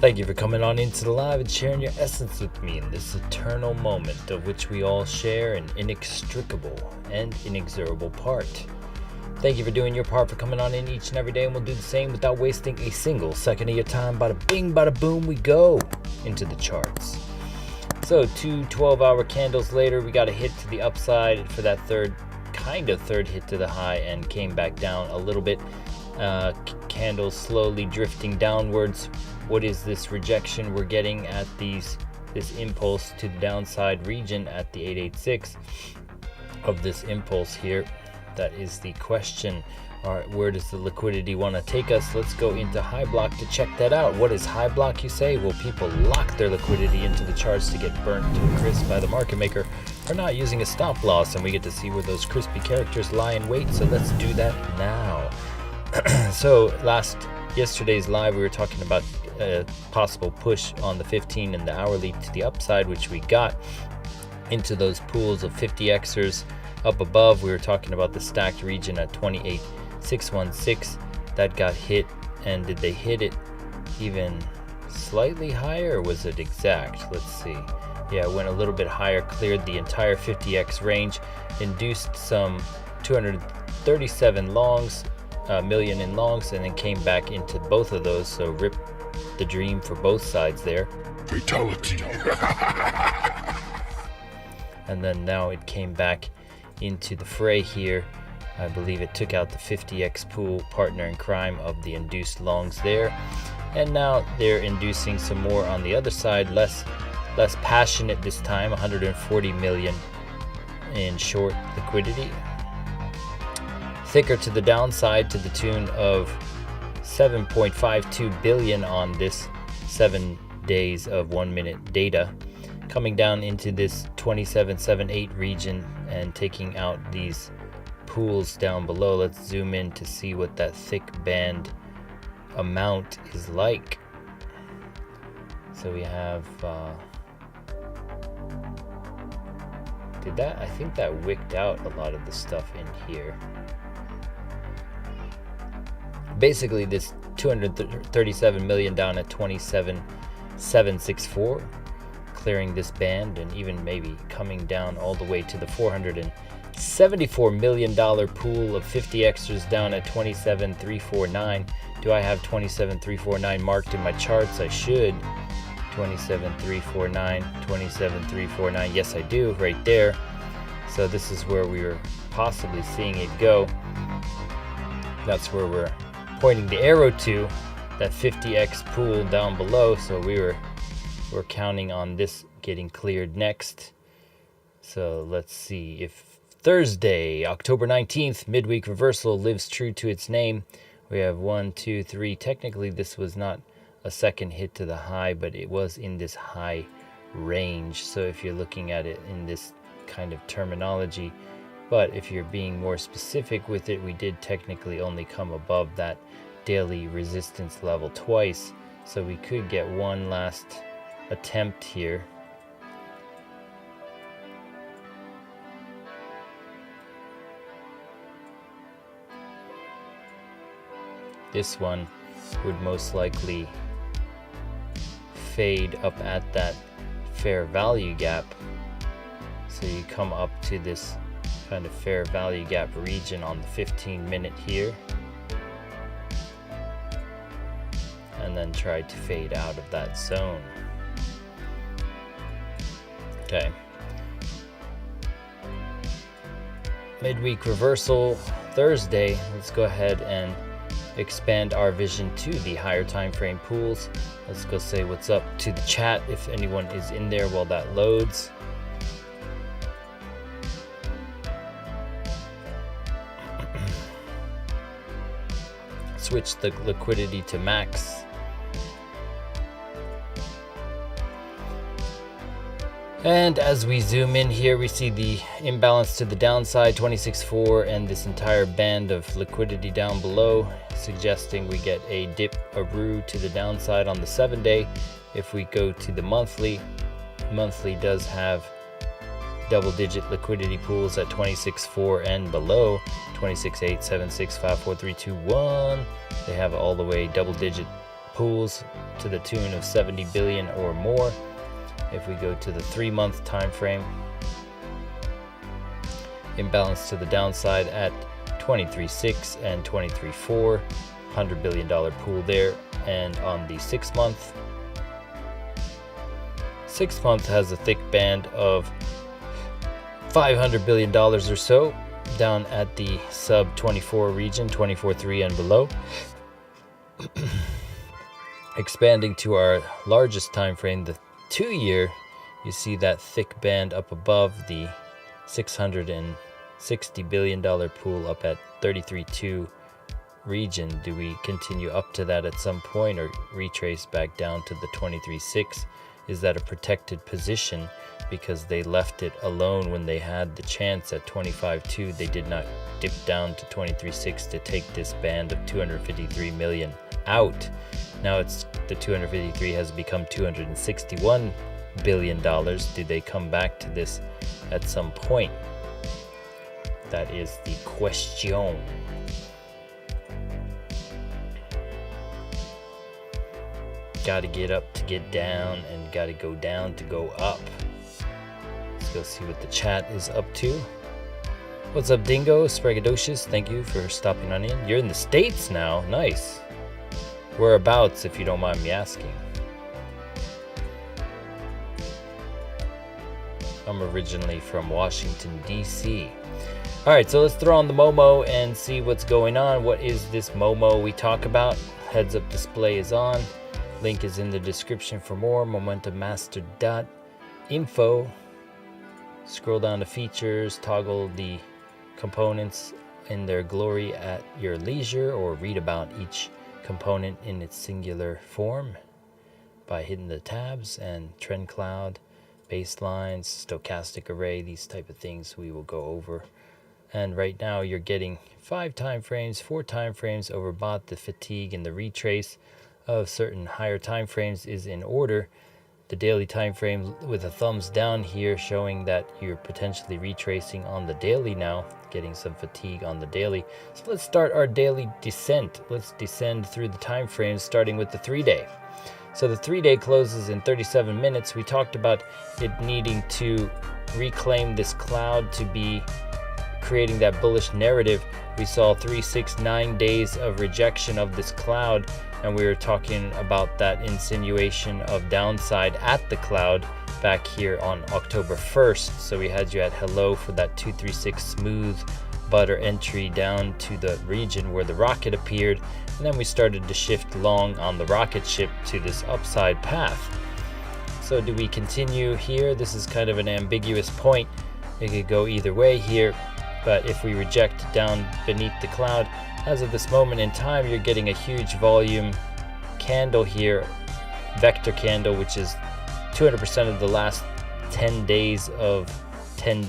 Thank you for coming on into the live and sharing your essence with me in this eternal moment of which we all share an inextricable and inexorable part. Thank you for doing your part, for coming on in each and every day, and we'll do the same without wasting a single second of your time. Bada bing, bada boom, we go into the charts. So 2 12-hour candles later, we got a hit to the upside for that third hit to the high and came back down a little bit. Candles slowly drifting downwards. What is this rejection we're getting at this impulse to the downside region at the 886 of this impulse here? That is the question. All right, where does the liquidity want to take us? Let's go into high block to check that out. What is high block, you say? Well, people lock their liquidity into the charts to get burnt to a crisp by the market maker for not using a stop loss, and we get to see where those crispy characters lie in wait. So let's do that now. So yesterday's live, we were talking about a possible push on the 15 and the hourly to the upside, which we got into those pools of 50xers up above. We were talking about the stacked region at 28,616 that got hit. And did they hit it even slightly higher, or was it exact? Let's see. Yeah, it went a little bit higher, cleared the entire 50x range, induced some 237 longs, million in longs, and then came back into both of those. So rip the dream for both sides there. Fatality. And then now it came back into the fray here. I believe it took out the 50x pool partner in crime of the induced longs there. And now they're inducing some more on the other side, less passionate this time, 140 million in short liquidity. Thicker to the downside to the tune of 7.52 billion on this 7 days of 1 minute data, coming down into this 2778 region and taking out these pools down below. Let's zoom in to see what that thick band amount is like. So we have I think that wicked out a lot of the stuff in here. Basically this 237 million down at 27,764, clearing this band and even maybe coming down all the way to the $474 million pool of 50 extras down at 27,349. Do I have 27,349 marked in my charts? I should. 27,349, 27,349. Yes, I do, right there. So this is where we were possibly seeing it go. That's where we're pointing the arrow to, that 50x pool down below. So we're counting on this getting cleared next. So let's see if Thursday, October 19th, midweek reversal lives true to its name. We have 1, 2, 3. Technically, this was not a second hit to the high, but it was in this high range. So if you're looking at it in this kind of terminology, but if you're being more specific with it, we did technically only come above that daily resistance level twice. So we could get one last attempt here. This one would most likely fade up at that fair value gap. So you come up to this kind of fair value gap region on the 15-minute here, and then try to fade out of that zone. Okay. Midweek reversal Thursday. Let's go ahead and expand our vision to the higher time frame pools. Let's go say what's up to the chat if anyone is in there while that loads. Switch the liquidity to max. And as we zoom in here, we see the imbalance to the downside, 26.4, and this entire band of liquidity down below, suggesting we get a dip, a rue to the downside on the 7-day. If we go to the monthly does have double-digit liquidity pools at 26.4 and below, 26.8, 7.6, 5, 4, 3, 2, 1. They have all the way double-digit pools to the tune of 70 billion or more. If we go to the 3-month time frame, imbalance to the downside at 23.6 and 23.4, $100 billion pool there. And on the 6-month has a thick band of $500 billion or so down at the sub 24 region, 24.3 and below. Expanding to our largest time frame, the 2-year, you see that thick band up above the $660 billion pool up at 33.2 region. Do we continue up to that at some point or retrace back down to the 23.6? Is that a protected position because they left it alone when they had the chance at 25.2? They did not dip down to 23.6 to take this band of 253 million out. Now it's the 253 has become 261 billion dollars. Do they come back to this at some point? That is the question. Gotta get up to get down, and gotta go down to go up. Let's go see what the chat is up to. What's up, Dingo? Spragadocious, thank you for stopping on in. You're in the States now. Nice. Whereabouts, if you don't mind me asking? I'm originally from Washington, D.C. All right, so let's throw on the Momo and see what's going on. What is this Momo we talk about? Heads up display is on. Link is in the description for more. momentummaster.info. Scroll down to features, toggle the components in their glory at your leisure, or read about each component in its singular form. by hitting the tabs, and trend cloud, baselines, stochastic array, these type of things we will go over. And right now you're getting 5 time frames, 4 time frames overbought. The fatigue and the retrace of certain higher time frames is in order. The daily time frame with a thumbs down here showing that you're potentially retracing on the daily now, getting some fatigue on the daily. So let's start our daily descent. Let's descend through the time frames, starting with the 3-day. So the 3-day closes in 37 minutes. We talked about it needing to reclaim this cloud to be creating that bullish narrative. We saw 3, 6, 9 days of rejection of this cloud, and we were talking about that insinuation of downside at the cloud back here on October 1st. So we had you at hello for that 236 smooth butter entry down to the region where the rocket appeared, and then we started to shift long on the rocket ship to this upside path. So do we continue here? This is kind of an ambiguous point. It could go either way here, but if we reject down beneath the cloud, as of this moment in time, you're getting a huge volume candle here, vector candle, which is 200% of the last 10 days of 10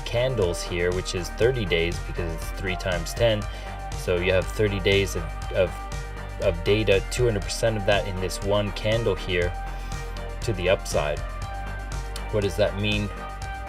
candles here, which is 30 days because it's 3 times 10. So you have 30 days of data, 200% of that in this one candle here to the upside. What does that mean?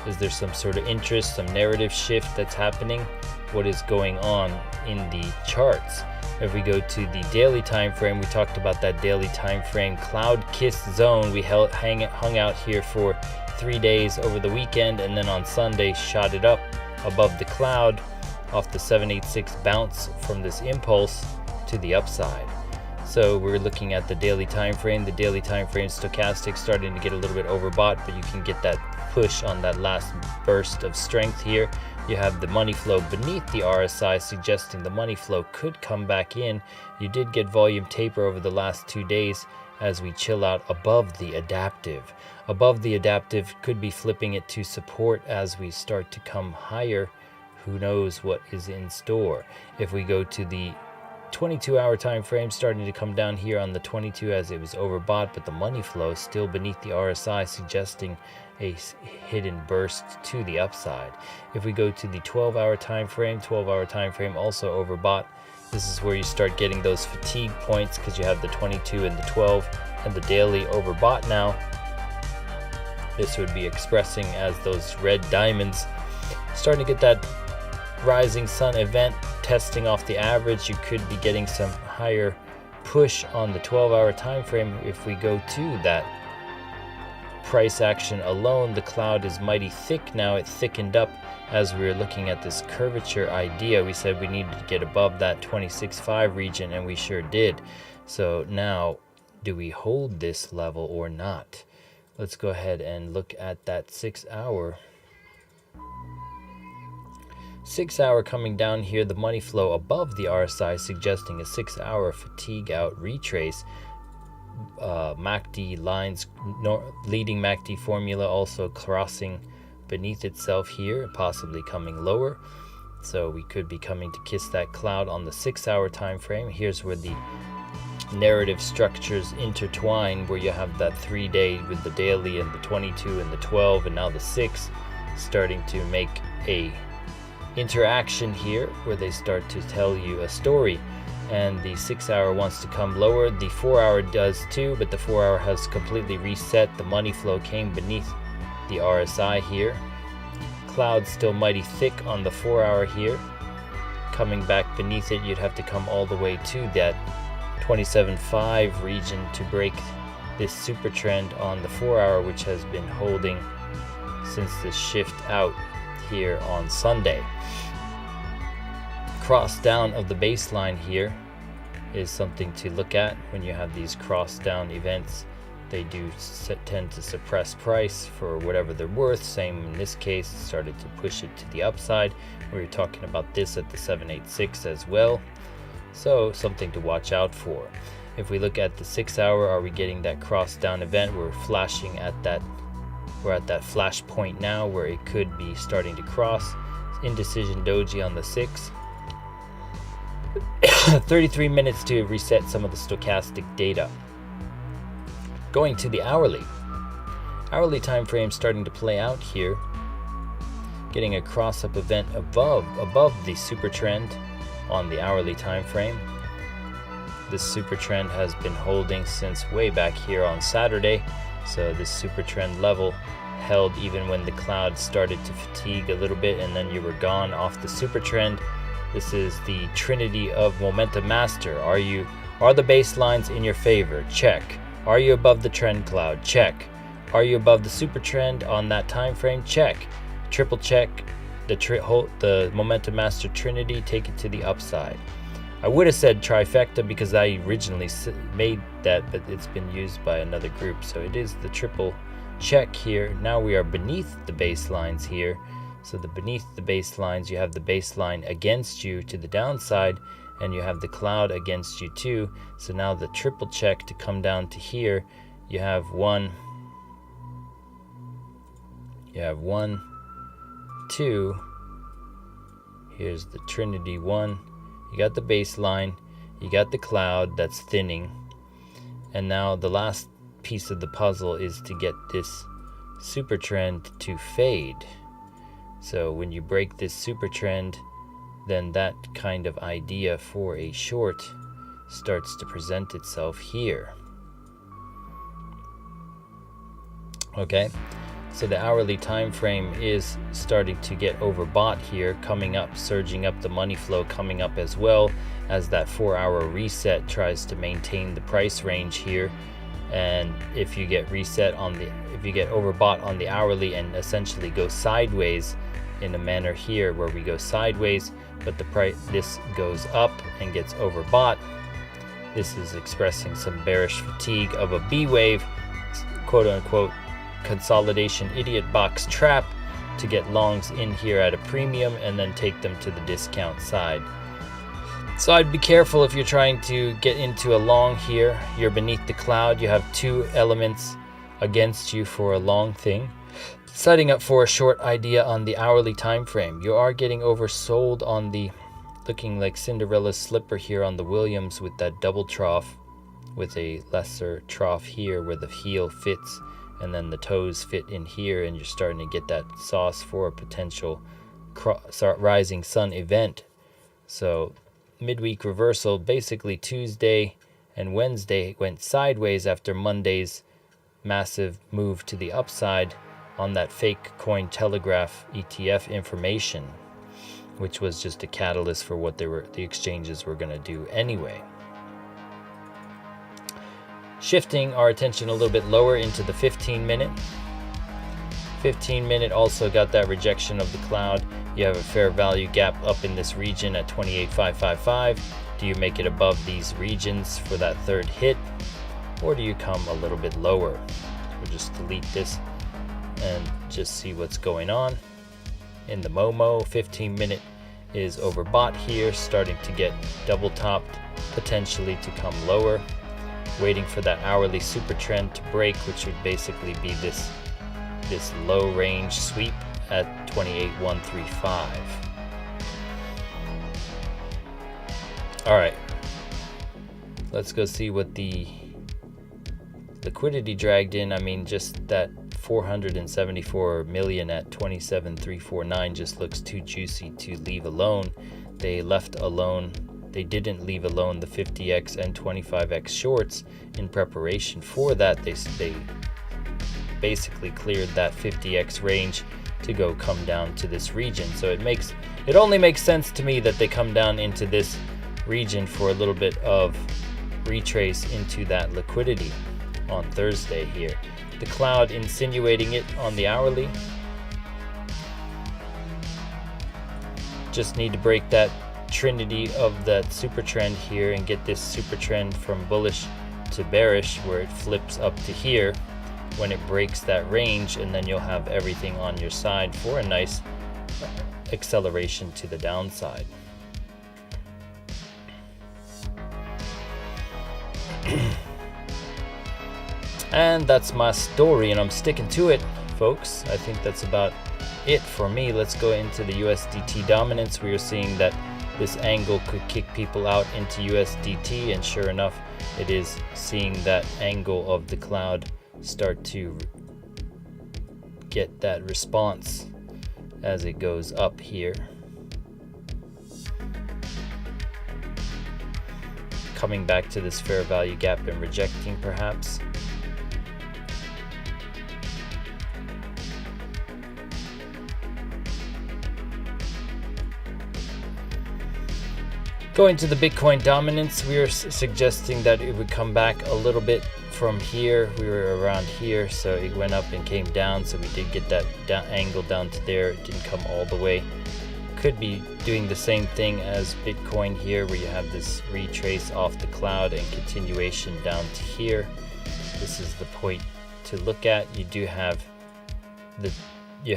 Is there some sort of interest, some narrative shift that's happening? What is going on in the charts? If we go to the daily time frame, we talked about that daily time frame cloud kiss zone. We hung out here for 3 days over the weekend, and then on Sunday shot it up above the cloud off the 786 bounce from this impulse to the upside. So we're looking at the daily time frame. The daily time frame stochastic starting to get a little bit overbought, but you can get that push on that last burst of strength here. You have the money flow beneath the RSI suggesting the money flow could come back in. You did get volume taper over the last 2 days as we chill out above the adaptive. Above the adaptive could be flipping it to support as we start to come higher. Who knows what is in store? If we go to the 22-hour time frame, starting to come down here on the 22 as it was overbought, but the money flow still beneath the RSI suggesting a hidden burst to the upside. If we go to the 12-hour time frame, also overbought. This is where you start getting those fatigue points because you have the 22 and the 12 and the daily overbought now. This would be expressing as those red diamonds. Starting to get that rising sun event testing off the average. You could be getting some higher push on the 12-hour time frame. If we go to that price action alone, the cloud is mighty thick now. It thickened up as we were looking at this curvature idea. We said we needed to get above that 26.5 region, and we sure did. So now, do we hold this level or not? Let's go ahead and look at that 6 hour. 6 hour coming down here, the money flow above the RSI suggesting a 6 hour fatigue out retrace. MACD lines, leading MACD formula also crossing beneath itself here, possibly coming lower. So we could be coming to kiss that cloud on the 6 hour time frame. Here's where the narrative structures intertwine, where you have that 3-day with the daily and the 22 and the 12 and now the 6 starting to make a interaction here where they start to tell you a story. And the 6 hour wants to come lower. The 4 hour does too, but the 4 hour has completely reset. The money flow came beneath the RSI here. Cloud still mighty thick on the 4 hour here. Coming back beneath it, you'd have to come all the way to that 27.5 region to break this super trend on the 4 hour, which has been holding since the shift out here on Sunday. Cross down of the baseline here is something to look at. When you have these cross down events, they do tend to suppress price for whatever they're worth. Same in this case, started to push it to the upside. We were talking about this at the 786 as well. So something to watch out for. If we look at the 6 hour, are we getting that cross down event? We're at that flash point now where it could be starting to cross. Indecision doji on the 6. 33 minutes to reset some of the stochastic data. Going to the hourly. Hourly time frame starting to play out here. Getting a cross-up event above the super trend on the hourly time frame. This super trend has been holding since way back here on Saturday. So this super trend level held even when the cloud started to fatigue a little bit and then you were gone off the super trend. This is the trinity of momentum master. Are the baselines in your favor? Check. Are you above the trend cloud? Check. Are you above the super trend on that time frame? Check. Triple check the momentum master trinity, take it to the upside. I would have said trifecta because I originally made that, but it's been used by another group. So it is the triple check here. Now we are beneath the baselines here. So beneath the baselines, you have the baseline against you to the downside, and you have the cloud against you too. So now the triple check to come down to here, you have one, two. Here's the trinity one. You got the baseline, you got the cloud that's thinning, and now the last piece of the puzzle is to get this super trend to fade. So when you break this super trend, then that kind of idea for a short starts to present itself here. Okay, so the hourly time frame is starting to get overbought here, coming up, surging up, the money flow coming up as well as that 4-hour reset tries to maintain the price range here. And if you get overbought on the hourly and essentially go sideways in a manner here where we go sideways, but this goes up and gets overbought, this is expressing some bearish fatigue of a B wave, quote unquote, consolidation idiot box trap to get longs in here at a premium and then take them to the discount side. So I'd be careful if you're trying to get into a long here. You're beneath the cloud. You have two elements against you for a long thing. Setting up for a short idea on the hourly time frame. You are getting oversold on the looking like Cinderella's slipper here on the Williams with that double trough with a lesser trough here where the heel fits and then the toes fit in here, and you're starting to get that sauce for a potential rising sun event. So midweek reversal, basically Tuesday and Wednesday went sideways after Monday's massive move to the upside on that fake coin telegraph ETF information, which was just a catalyst for what the exchanges were going to do anyway. Shifting our attention a little bit lower into the 15-minute. 15-minute also got that rejection of the cloud. You have a fair value gap up in this region at 28,555. Do you make it above these regions for that third hit, or do you come a little bit lower? We'll just delete this and just see what's going on. In the Momo, 15-minute is overbought here, starting to get double topped, potentially to come lower. Waiting for that hourly super trend to break, which would basically be this low range sweep at 28,135. All right, let's go see what the liquidity dragged in. I mean, just that 474 million at 27,349 just looks too juicy to leave alone. They didn't leave alone the 50x and 25x shorts in preparation for that. They basically cleared that 50x range to come down to this region. So it only makes sense to me that they come down into this region for a little bit of retrace into that liquidity on Thursday here. The cloud insinuating it on the hourly. Just need to break that trinity of that super trend here and get this super trend from bullish to bearish where it flips up to here when it breaks that range, and then you'll have everything on your side for a nice acceleration to the downside. And that's my story, and I'm sticking to it, folks. I think that's about it for me. Let's go into the USDT dominance. We are seeing that This angle could kick people out into USDT, and sure enough, it is seeing that angle of the cloud start to get that response as it goes up here. Coming back to this fair value gap and rejecting perhaps. Going to the Bitcoin dominance, we are suggesting that it would come back a little bit from here. We were around here, so it went up and came down, so we did get that angle down to there. It didn't come all the way. Could be doing the same thing as Bitcoin here, where you have this retrace off the cloud and continuation down to here. This is the point to look at. You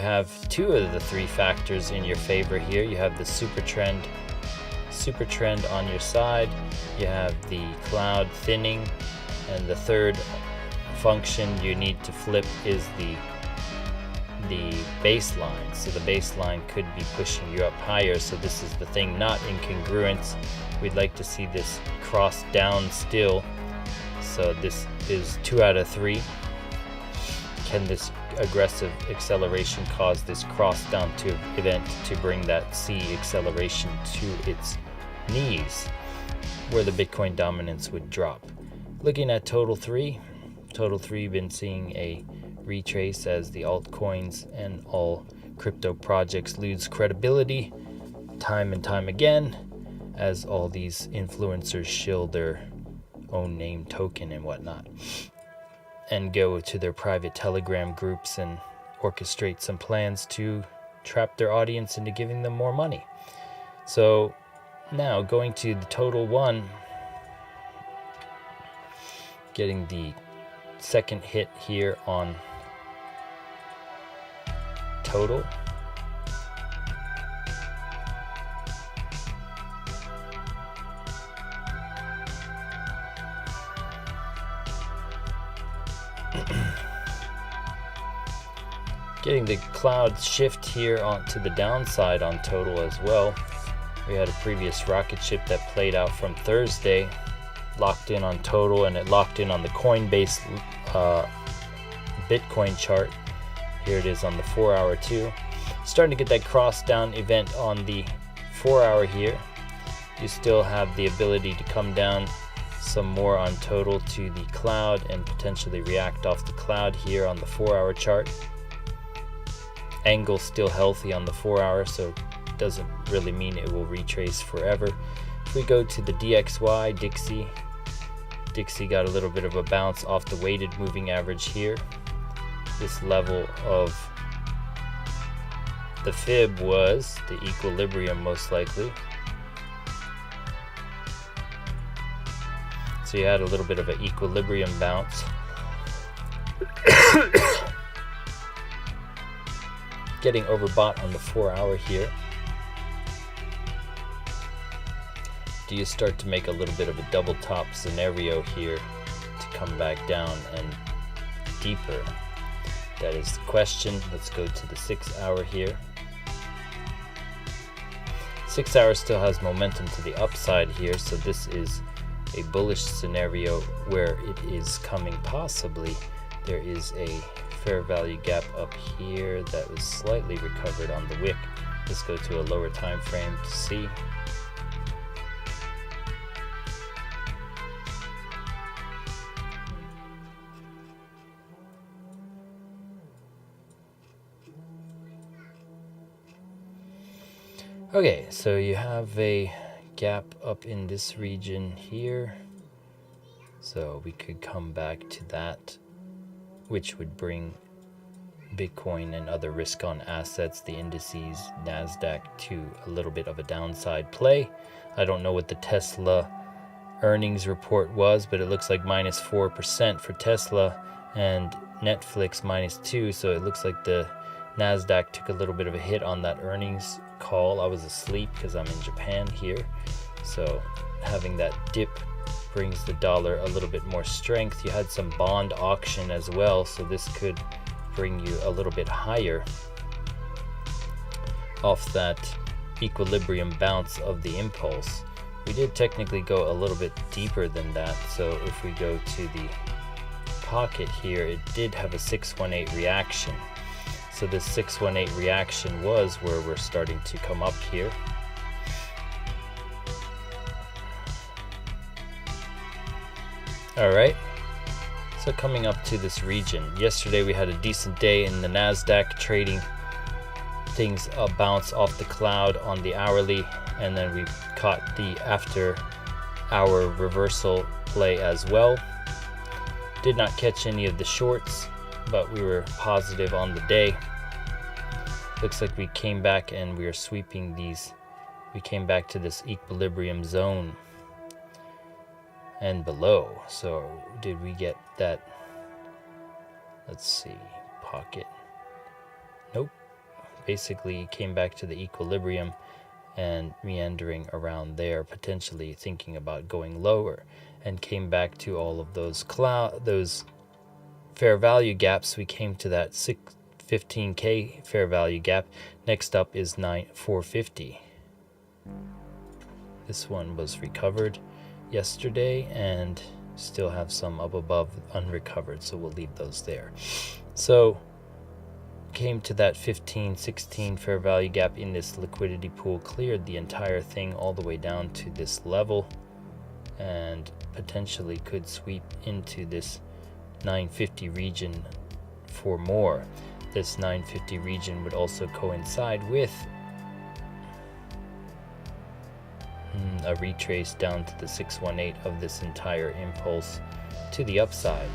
have two of the three factors in your favor here. You have the super trend on your side, you have the cloud thinning, and the third function you need to flip is the baseline. So the baseline could be pushing you up higher, so this is the thing, not incongruence. We'd like to see this cross down still, so this is 2 out of 3. Can this aggressive acceleration cause this cross down to event to bring that C acceleration to its knees, where the Bitcoin dominance would drop? Looking at total 3 been seeing a retrace as the altcoins and all crypto projects lose credibility time and time again, as all these influencers shill their own name token and whatnot, and go to their private Telegram groups and orchestrate some plans to trap their audience into giving them more money. So now going to the total 1, getting the second hit here on total. Getting the cloud shift here onto the downside on total as well. We had a previous rocket ship that played out from Thursday, locked in on total, and it locked in on the Coinbase Bitcoin chart. Here it is on the 4-hour too. Starting to get that cross down event on the 4-hour here. You still have the ability to come down some more on total to the cloud and potentially react off the cloud here on the 4-hour chart. Angle still healthy on the 4-hour, so doesn't really mean it will retrace forever. If we go to the DXY, Dixie got a little bit of a bounce off the weighted moving average here. This level of the fib was the equilibrium most likely. So you had a little bit of an equilibrium bounce. Getting overbought on the 4-hour here. Do you start to make a little bit of a double top scenario here to come back down and deeper? That is the question. Let's go to the 6-hour here. 6-hour still has momentum to the upside here, so this is a bullish scenario where it is coming possibly. There is a fair value gap up here that was slightly recovered on the wick. Let's go to a lower time frame to see. Okay, so you have a gap up in this region here, so we could come back to that, which would bring Bitcoin and other risk on assets, the indices, NASDAQ, to a little bit of a downside play. I don't know what the Tesla earnings report was, but it looks like minus 4% for Tesla and Netflix minus 2%, so it looks like the NASDAQ took a little bit of a hit on that earnings call. I was asleep because I'm in Japan here, so having that dip brings the dollar a little bit more strength. You had some bond auction as well, so this could bring you a little bit higher off that equilibrium bounce of the impulse. We did technically go a little bit deeper than that, so if we go to the pocket here, it did have a 618 reaction. So this 618 reaction was where we're starting to come up here. Alright, so coming up to this region. Yesterday we had a decent day in the NASDAQ, trading things bounce off the cloud on the hourly, and then we caught the after hour reversal play as well. Did not catch any of the shorts, but we were positive on the day. Looks like we came back and we are sweeping these. We came back to this equilibrium zone and below. So did we get that? Let's see, pocket. Nope. Basically came back to the equilibrium and meandering around there, potentially thinking about going lower, and came back to all of those fair value gaps. We came to that 15K fair value gap. Next up is 450. This one was recovered yesterday and still have some up above unrecovered, so we'll leave those there. So came to that 15-16 fair value gap in this liquidity pool, cleared the entire thing all the way down to this level, and potentially could sweep into this 950 region for more. This 950 region would also coincide with a retrace down to the 618 of this entire impulse to the upside.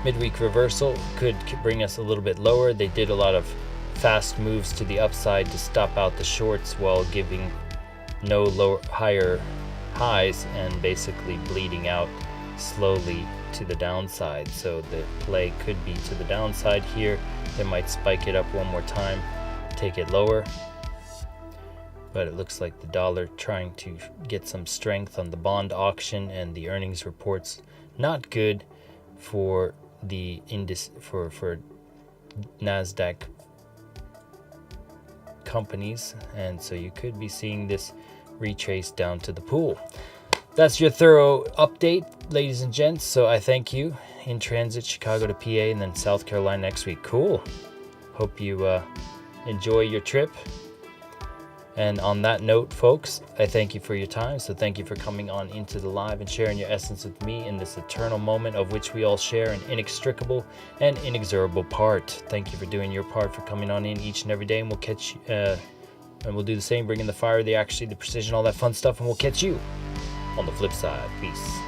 Midweek reversal could bring us a little bit lower. They did a lot of fast moves to the upside to stop out the shorts while giving no higher highs and basically bleeding out slowly to the downside. So the play could be to the downside here. They might spike it up one more time, take it lower. But it looks like the dollar trying to get some strength on the bond auction, and the earnings reports not good for the for NASDAQ companies, and so you could be seeing this retrace down to the pool. That's your thorough update, ladies and gents. So I thank you. In transit, Chicago to PA, and then South Carolina next week. Cool. Hope you enjoy your trip. And on that note, folks, I thank you for your time. So thank you for coming on into the live and sharing your essence with me in this eternal moment of which we all share an inextricable and inexorable part. Thank you for doing your part, for coming on in each and every day, and we'll catch you, and we'll do the same, bringing the fire, the accuracy, the precision, all that fun stuff, and we'll catch you on the flip side. Peace.